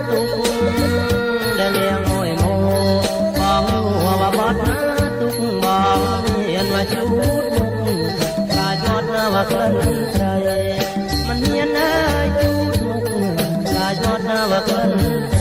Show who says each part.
Speaker 1: ตุกได้เลี้ยงอ้อยโมบอกหัวว่าบอดนะตุกบอกเห็นว่าชุดมุกกาจอดนะว่าเคลื่อนใจมันเห็นได้ชุดมุกกาจอดนะว่าเคลื่อนใจ